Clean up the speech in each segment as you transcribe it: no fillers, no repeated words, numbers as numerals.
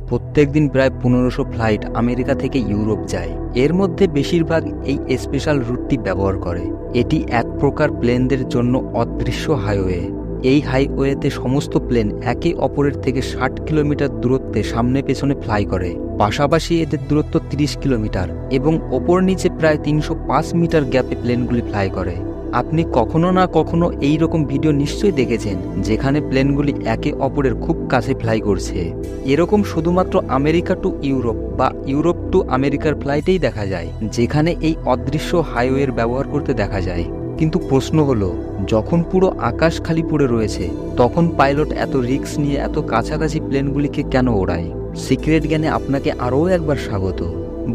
প্রত্যেকদিন প্রায় 1500 flight America থেকে ইউরোপ যায়। এর মধ্যে বেশিরভাগ এই স্পেশাল রুটটি ব্যবহার করে। এটি এক প্রকার প্লেনদের জন্য অদৃশ্য হাইওয়ে। এই হাইওয়েতে সমস্ত প্লেন একে অপরের থেকে 60 কিলোমিটার দূরত্বে সামনে পেছনে ফ্লাই করে। পাশাপাশি এদের দূরত্ব 30 কিলোমিটার এবং ওপর নিচে প্রায় 305 মিটার গ্যাপে প্লেনগুলি ফ্লাই করে। আপনি কখনো না কখনো এই রকম ভিডিও নিশ্চয়ই দেখেছেন যেখানে প্লেনগুলি একে অপরের খুব কাছে ফ্লাই করছে। এরকম শুধুমাত্র আমেরিকা টু ইউরোপ বা ইউরোপ টু আমেরিকার ফ্লাইটেই দেখা যায়, যেখানে এই অদৃশ্য হাইওয়ের ব্যবহার করতে দেখা যায়। কিন্তু প্রশ্ন হলো, যখন পুরো আকাশ খালি পড়ে রয়েছে তখন পাইলট এত রিস্ক নিয়ে এত কাছাকাছি প্লেনগুলিকে কেন ওড়ায়? সিক্রেট জ্ঞানে আপনাকে আরও একবার স্বাগত।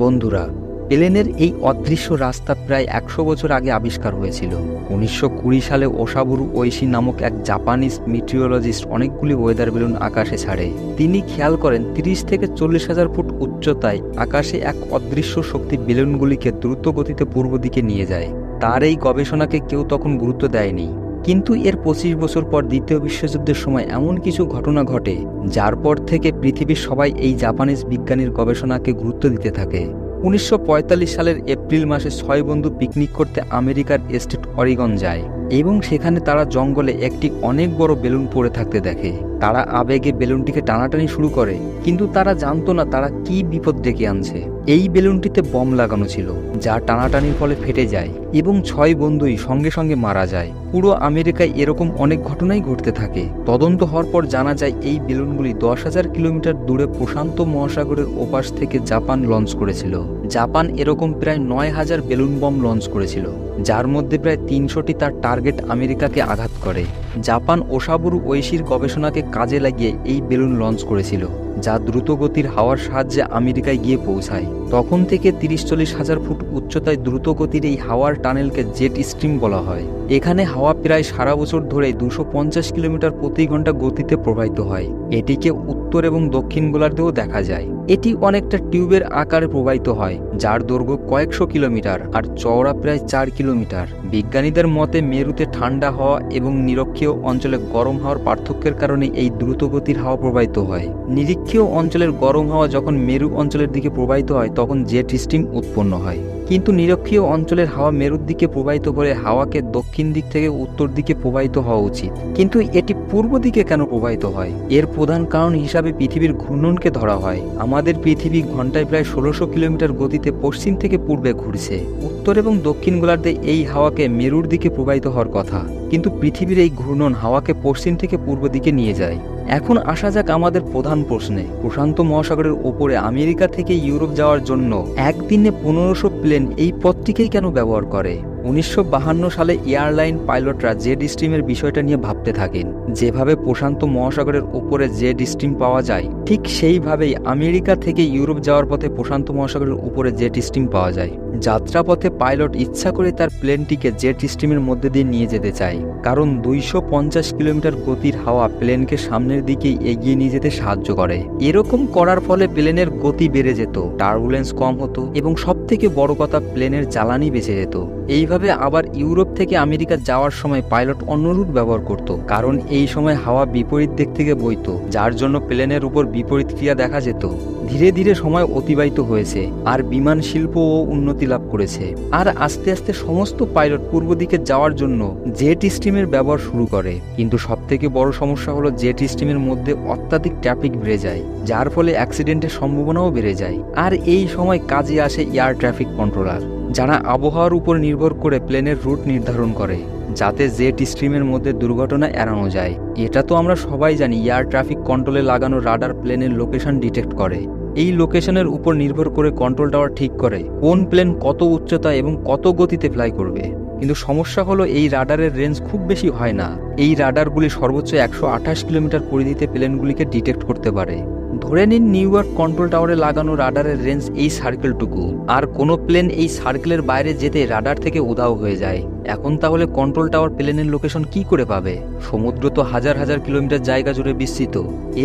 বন্ধুরা, প্লেনের এই অদৃশ্য রাস্তা প্রায় 100 বছর আগে আবিষ্কার হয়েছিল। 1920 সালে ওসাবুরু ওইশি নামক এক জাপানিজ মিটিওরোলজিস্ট অনেকগুলি ওয়েদার বেলুন আকাশে ছাড়ে। তিনি খেয়াল করেন 30 থেকে 40 হাজার ফুট উচ্চতায় আকাশে এক অদৃশ্য শক্তি বেলুনগুলিকে দ্রুত গতিতে পূর্ব দিকে নিয়ে যায়। তার এই গবেষণাকে কেউ তখন গুরুত্ব দেয়নি। কিন্তু এর 25 বছর পর দ্বিতীয় বিশ্বযুদ্ধের সময় এমন কিছু ঘটনা ঘটে যার পর থেকে পৃথিবীর সবাই এই জাপানিজ বিজ্ঞানীর গবেষণাকে গুরুত্ব দিতে থাকে। 1945 সালের এপ্রিল মাসে 6 বন্ধু পিকনিক করতে আমেরিকার স্টেট অরিগন যায় এবং সেখানে তারা জঙ্গলে একটি অনেক বড় বেলুন পড়ে থাকতে দেখে। তারা আবেগে বেলুনটিকে টানাটানি শুরু করে, কিন্তু তারা জানতো না তারা কি বিপদ ডেকে আনছে। এই বেলুনটিতে বম লাগানো ছিল যা টানাটানির ফলে ফেটে যায় এবং 6 বন্ধুই সঙ্গে সঙ্গে মারা যায়। পুরো আমেরিকায় এরকম অনেক ঘটনাই ঘটতে থাকে। তদন্ত হওয়ার পর জানা যায় এই বেলুনগুলি 10,000 কিলোমিটার দূরে প্রশান্ত মহাসাগরের ওপাশ থেকে জাপান লঞ্চ করেছিল। জাপান এরকম প্রায় 9,000 বেলুন বম লঞ্চ করেছিল, যার মধ্যে প্রায় 300টি তার টার্গেট আমেরিকাকে আঘাত করে। জাপান ওসাবুরু ওইশির গবেষণাকে কাজে লাগিয়ে এই বেলুন লঞ্চ করেছিল, যা দ্রুতগতির হাওয়ার সাহায্যে আমেরিকায় গিয়ে পৌঁছায়। তখন থেকে 30-40 হাজার ফুট উচ্চতায় দ্রুতগতির এই হাওয়ার টানেলকে জেট স্ট্রিম বলা হয়। এখানে হাওয়া প্রায় সারা বছর ধরে 250 কিলোমিটার প্রতি ঘন্টা গতিতে প্রবাহিত হয়। এটিকে উত্তর এবং দক্ষিণ গোলার্ধেও দেখা যায়। এটি অনেকটা টিউবের আকারে প্রবাহিত হয়, যার দৈর্ঘ্য কয়েকশো কিলোমিটার আর চওড়া প্রায় 4 কিলোমিটার। বিজ্ঞানীদের মতে মেরুতে ঠান্ডা হওয়া এবং নিরক্ষীয় অঞ্চলে গরম হওয়ার পার্থক্যের কারণে এই দ্রুতগতির হাওয়া প্রবাহিত হয়। নিরক্ষীয় অঞ্চলের গরম হাওয়া যখন মেরু অঞ্চলের দিকে প্রবাহিত হয় তখন জেট স্ট্রিম উৎপন্ন হয়। কিন্তু নিরক্ষীয় অঞ্চলের হাওয়া মেরুর দিকে প্রবাহিত করে হাওয়াকে দক্ষিণ দিক থেকে উত্তর দিকে প্রবাহিত হওয়া উচিত, কিন্তু এটি পূর্ব দিকে কেন প্রবাহিত হয়? এর প্রধান কারণ হিসাবে পৃথিবীর ঘূর্ণনকে ধরা হয়। আমাদের পৃথিবী ঘন্টায় প্রায় 1600 কিলোমিটার গতিতে পশ্চিম থেকে পূর্বে ঘুরছে। উত্তর এবং দক্ষিণ গোলার্ধে এই হাওয়াকে মেরুর দিকে প্রবাহিত হওয়ার কথা, কিন্তু পৃথিবীর এই ঘূর্ণন হাওয়াকে পশ্চিম থেকে পূর্ব দিকে নিয়ে যায়। এখন আসা যাক আমাদের প্রধান প্রশ্নে। প্রশান্ত মহাসাগরের ওপরে আমেরিকা থেকে ইউরোপ যাওয়ার জন্য একদিনে 1500 প্লেন এই পথটিকেই কেন ব্যবহার করে? 1952 সালে এয়ারলাইন পাইলটরা জেট স্ট্রিমের বিষয়টা নিয়ে ভাবতে থাকেন। যেভাবে প্রশান্ত মহাসাগরের ওপরে জেট স্ট্রিম পাওয়া যায়, ঠিক সেইভাবেই আমেরিকা থেকে ইউরোপ যাওয়ার পথে প্রশান্ত মহাসাগরের উপরে জেট স্ট্রিম পাওয়া যায়। যাত্রাপথে পাইলট ইচ্ছা করে তার প্লেনটিকে জেট স্ট্রিমের মধ্যে দিয়ে নিয়ে যেতে চায়, কারণ 250 কিলোমিটার গতির হাওয়া প্লেনকে সামনের দিকে এগিয়ে নিয়ে যেতে সাহায্য করে। এরকম করার ফলে প্লেনের গতি বেড়ে যেত, টার্বুলেন্স কম হতো এবং সবথেকে বড় কথা, প্লেনের জ্বালানি বেঁচে যেত। এইভাবে আবার ইউরোপ থেকে আমেরিকা যাওয়ার সময় পাইলট অন্য রুট ব্যবহার করত, কারণ এই সময় হাওয়া বিপরীত দিক থেকে বইত, যার জন্য প্লেনের উপর বিপরীত ক্রিয়া দেখা যেত। ধীরে ধীরে সময় অতিবাহিত হয়েছে আর বিমান শিল্পও উন্নতি লাভ করেছে, আর আস্তে আস্তে সমস্ত পাইলট পূর্ব দিকে যাওয়ার জন্য জেট স্ট্রিমের ব্যবহার শুরু করে। কিন্তু সবথেকে বড় সমস্যা হলো জেট স্ট্রিমের মধ্যে অত্যাধিক ট্রাফিক বেড়ে যায়, যার ফলে অ্যাক্সিডেন্টের সম্ভাবনাও বেড়ে যায়। আর এই সময় কাজে আসে এয়ার ট্রাফিক কন্ট্রোলার, যারা আবহাওয়ার উপর নির্ভর করে প্লেনের রুট নির্ধারণ করে যাতে জেট স্ট্রিমের মধ্যে দুর্ঘটনা এড়ানো যায়। এটা তো আমরা সবাই জানি, এয়ার ট্রাফিক কন্ট্রোলে লাগানো রাডার প্লেনের লোকেশন ডিটেক্ট করে। এই লোকেশনের উপর নির্ভর করে কন্ট্রোল টাওয়ার ঠিক করে কোন প্লেন কত উচ্চতা এবং কত গতিতে ফ্লাই করবে। কিন্তু সমস্যা হলো এই রাডারের রেঞ্জ খুব বেশি হয় না। এই রাডারগুলি সর্বোচ্চ 128 কিলোমিটার পরিধিতে প্লেনগুলিকে ডিটেক্ট করতে পারে। ধরে নিন নিউ ইয়র্ক কন্ট্রোল টাওয়ারে লাগানো রাডারের রেঞ্জ এই সার্কেলটুকু, আর কোনো প্লেন এই সার্কেলের বাইরে যেতে রাডার থেকে উধাও হয়ে যায়। এখন তাহলে কন্ট্রোল টাওয়ার প্লেনের লোকেশন কি করে পাবে? সমুদ্র তো হাজার হাজার কিলোমিটার জায়গা জুড়ে বিস্তৃত।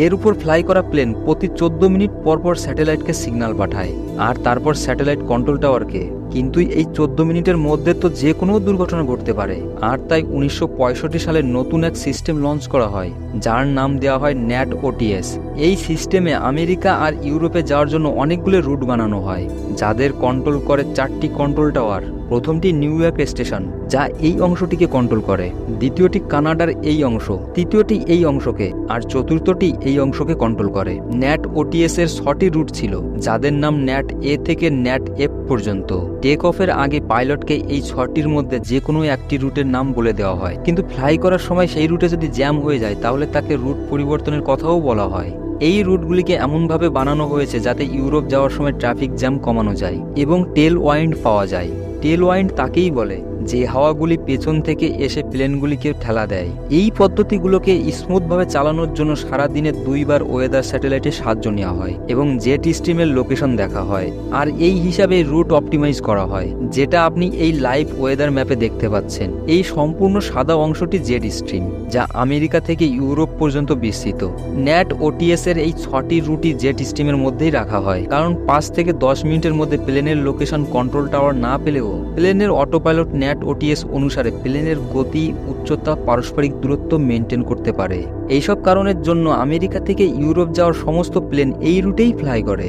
এর উপর ফ্লাই করা প্লেন প্রতি 14 মিনিট পরপর স্যাটেলাইটকে সিগন্যাল পাঠায়, আর তারপর স্যাটেলাইট কন্ট্রোল টাওয়ারকে। কিন্তু এই 14 মিনিটের মধ্যে তো যে কোনো দুর্ঘটনা ঘটতে পারে, আর তাই 1965 সালে নতুন এক সিস্টেম লঞ্চ করা হয়, যার নাম দেওয়া হয় ন্যাট ওটিএস। এই সিস্টেমে আমেরিকা আর ইউরোপে যাওয়ার জন্য অনেকগুলো রুট বানানো হয়, যাদের কন্ট্রোল করে 4টি কন্ট্রোল টাওয়ার। প্রথমটি নিউ ইয়র্ক স্টেশন, যা এই অংশটিকে কন্ট্রোল করে, দ্বিতীয়টি কানাডার এই অংশ, তৃতীয়টি এই অংশকে, আর চতুর্থটি এই অংশকে কন্ট্রোল করে। ন্যাট ওটিএস এর 6টি রুট ছিল, যাদের নাম ন্যাট এ থেকে ন্যাট এফ পর্যন্ত। টেক অফের আগে পাইলটকে এই 6টির মধ্যে যে কোনো একটি রুটের নাম বলে দেওয়া হয়, কিন্তু ফ্লাই করার সময় সেই রুটে যদি জ্যাম হয়ে যায় তাহলে তাকে রুট পরিবর্তনের কথাও বলা হয়। এই রুটগুলিকে এমনভাবে বানানো হয়েছে যাতে ইউরোপ যাওয়ার সময় ট্রাফিক জ্যাম কমানো যায় এবং টেল ওয়াইন্ড পাওয়া যায়। টেল ওয়াইন্ড তাকেই বলে যে হাওয়াগুলি পেছন থেকে এসে প্লেনগুলিকে ঠেলা দেয়। এই পদ্ধতিগুলোকে স্মুথভাবে চালানোর জন্য সারাদিনে 2 বার ওয়েদার স্যাটেলাইটে সাহায্য নেওয়া হয় এবং জেট স্ট্রিমের লোকেশন দেখা হয়, আর এই হিসাবে রুট অপটিমাইজ করা হয়, যেটা আপনি এই লাইভ ওয়েদার ম্যাপে দেখতে পাচ্ছেন। এই সম্পূর্ণ সাদা অংশটি জেট স্ট্রিম, যা আমেরিকা থেকে ইউরোপ পর্যন্ত বিস্তৃত। ন্যাট ওটিএস এর এই 6টি রুটই জেট স্ট্রিমের মধ্যেই রাখা হয়, কারণ 5 থেকে 10 মিনিটের মধ্যে প্লেনের লোকেশন কন্ট্রোল টাওয়ার না পেলেও প্লেনের অটো পাইলট ন্যাট ওটিএস অনুসারে প্লেনের গতি, উচ্চতা, পারস্পরিক দূরত্ব মেনটেন করতে পারে। এইসব কারণের জন্য আমেরিকা থেকে ইউরোপ যাওয়ার সমস্ত প্লেন এই রুটেই ফ্লাই করে।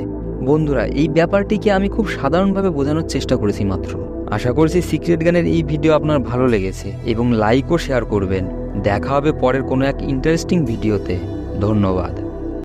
বন্ধুরা, এই ব্যাপারটিকে আমি খুব সাধারণভাবে বোঝানোর চেষ্টা করেছি মাত্র। আশা করছি সিক্রেট গানের এই ভিডিও আপনার ভালো লেগেছে এবং লাইক ও শেয়ার করবেন। দেখা হবে পরের কোনো এক ইন্টারেস্টিং ভিডিওতে। ধন্যবাদ।